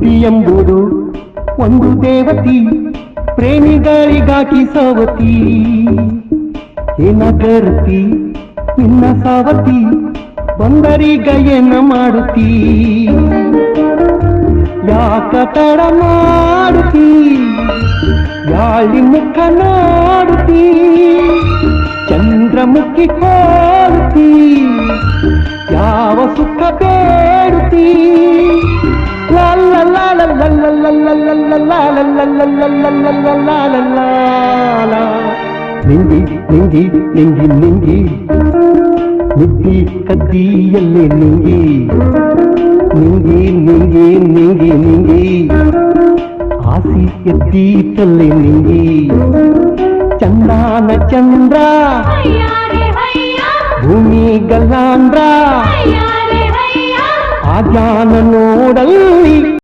ಪ್ರೀತಿ ಎಂಬುದು ಒಂದು ದೇವತಿ, ಪ್ರೇಮಿಗಳಿಗಾಗಿ ಸವತಿ. ಏನಗರ್ತಿ ನಿನ್ನ ಸಾವತಿ, ಬಂದರೀಗ ಏನ ಮಾಡುತ್ತೀ? ಯಾಕ ತಡ ಮಾಡುತ್ತೀ? ಯಾಳಿ ಮುಖ ನೋಡುತ್ತೀ? ಚಂದ್ರಮುಖಿ ಹೋಗುತ್ತೀ? ಯಾವ ಸುಖ ಬೇಡುತ್ತೀ? ನಿಂಗಿ ನಿಂಗಿ ನಿಂಗಿ ನಿಂಗಿ ನಿದ್ದಿ ಕದ್ದಿಯಲ್ಲೇ ನಿಂಗಿ ನಿಂಗಿ ನಿಂಗಿ ನಿಂಗಿ ನಿಂಗಿ ಆಸಿ ಎದ್ದೀತಲ್ಲೇ ನಿಂಗಿ. ಚಂದಾನ ಚಂದ್ರ ಭೂಮಿ ಗಲ್ಲಾಂದ್ರ ಆ ಜ್ಞಾನ ನೋಡಲ್ಲಿ